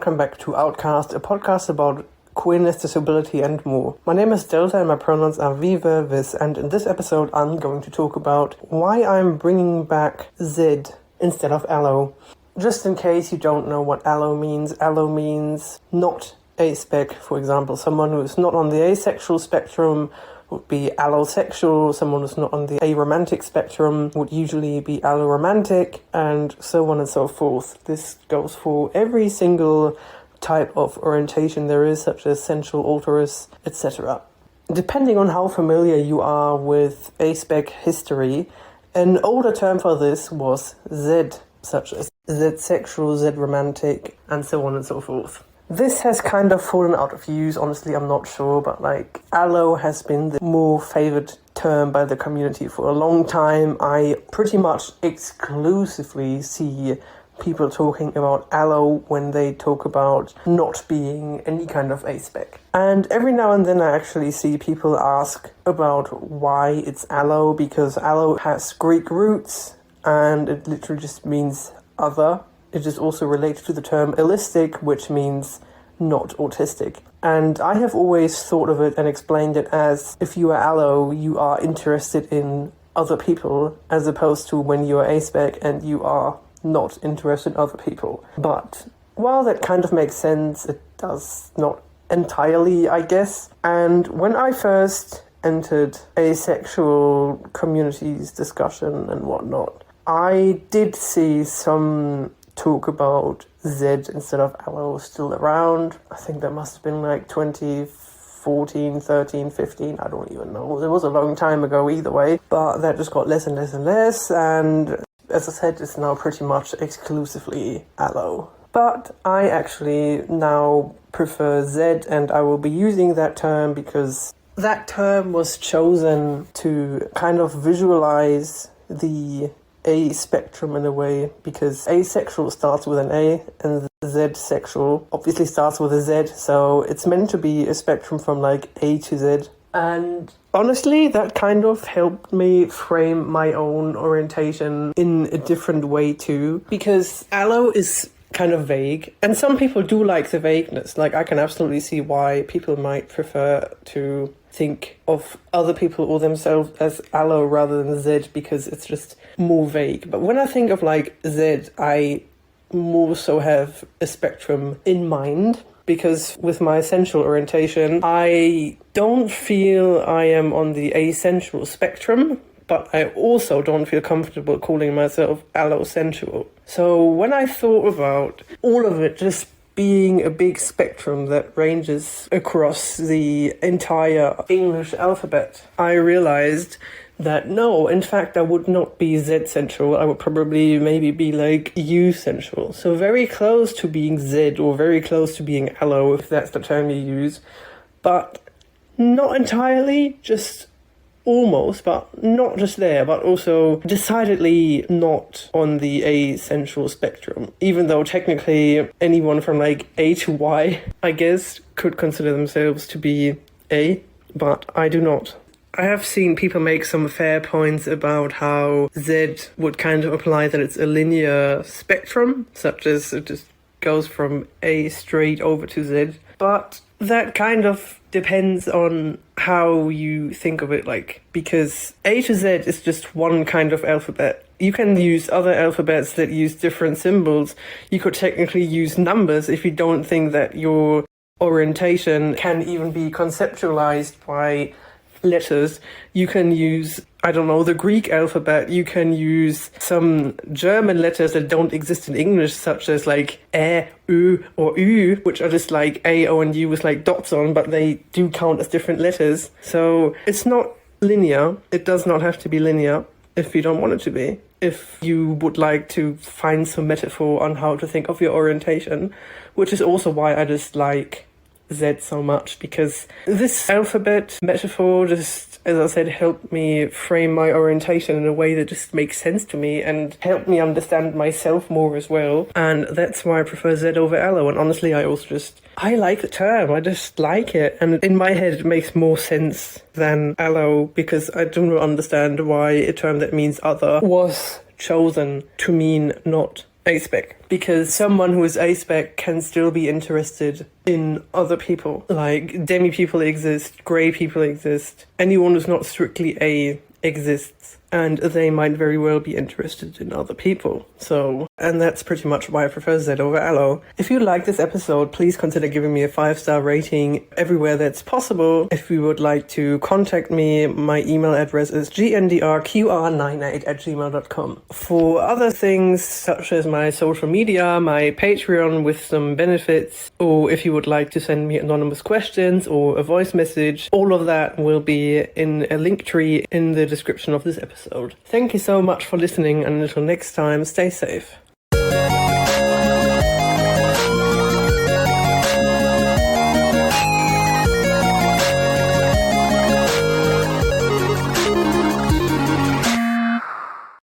welcome back to Outcast, a podcast about queerness, disability and more. My name is Delta and my pronouns are vive, vis, and in this episode I'm going to talk about why I'm bringing back zed instead of allo. Just in case you don't know what allo means not aspec, for example. Someone who is not on the asexual spectrum would be allosexual, someone who's not on the aromantic spectrum would usually be alloromantic, and so on and so forth. This goes for every single type of orientation there is, such as sensual, alterous, etc. Depending on how familiar you are with aspec history, an older term for this was zed, such as zedsexual, zedromantic, and so on and so forth. This has kind of fallen out of use, honestly, I'm not sure, but allo has been the more favoured term by the community for a long time. I pretty much exclusively see people talking about allo when they talk about not being any kind of aspec. And every now and then I actually see people ask about why it's allo, because allo has Greek roots and it literally just means other. It is also related to the term allistic, which means not autistic. And I have always thought of it and explained it as if you are allo, you are interested in other people, as opposed to when you are aspec and you are not interested in other people. But while that kind of makes sense, it does not entirely, I guess. And when I first entered asexual communities discussion and whatnot, I did see some talk about zed instead of allo still around. I think that must have been 2014, 13, 15, I don't even know. It was a long time ago either way, but that just got less and less and less, and as I said, it's now pretty much exclusively allo. But I actually now prefer zed, and I will be using that term because that term was chosen to kind of visualize the A spectrum in a way, because asexual starts with an A and zedsexual obviously starts with a Z, so it's meant to be a spectrum from A to Z. And honestly, that kind of helped me frame my own orientation in a different way too, because allo is kind of vague, and some people do like the vagueness. I can absolutely see why people might prefer to think of other people or themselves as allo rather than zed, because it's just more vague. But when I think of zed, I more so have a spectrum in mind, because with my sensual orientation, I don't feel I am on the asensual spectrum, but I also don't feel comfortable calling myself allosensual. So when I thought about all of it just being a big spectrum that ranges across the entire English alphabet, I realized that no, in fact, I would not be Z-sensual. I would probably maybe be U-sensual. So very close to being Z or very close to being allo, if that's the term you use. But not entirely, just almost, but not just there, but also decidedly not on the asensual spectrum. Even though technically anyone from A to Y, I guess, could consider themselves to be A, but I do not. I have seen people make some fair points about how Z would kind of imply that it's a linear spectrum, such as it just goes from A straight over to Z. But that kind of depends on how you think of it, because A to Z is just one kind of alphabet. You can use other alphabets that use different symbols. You could technically use numbers if you don't think that your orientation can even be conceptualized by letters. You can use, the Greek alphabet. You can use some German letters that don't exist in English, such as ä, ö, or ü, which are just A, O, and U with dots on, but they do count as different letters. So it's not linear. It does not have to be linear if you don't want it to be. If you would like to find some metaphor on how to think of your orientation, which is also why I just like Z so much, because this alphabet metaphor just, as I said, helped me frame my orientation in a way that just makes sense to me and helped me understand myself more as well. And that's why I prefer Z over allo. And honestly, I like the term. I just like it. And in my head, it makes more sense than allo, because I do not understand why a term that means other was chosen to mean not aspec, because someone who is aspec can still be interested in other people. Like, demi people exist, grey people exist, anyone who's not strictly A exists, and they might very well be interested in other people. So, and that's pretty much why I prefer Z over allo. If you like this episode, please consider giving me a 5-star rating everywhere that's possible. If you would like to contact me, my email address is gndrqr98@gmail.com. For other things, such as my social media, my Patreon with some benefits, or if you would like to send me anonymous questions or a voice message, all of that will be in a link tree in the description of this episode. Thank you so much for listening, and until next time, stay safe.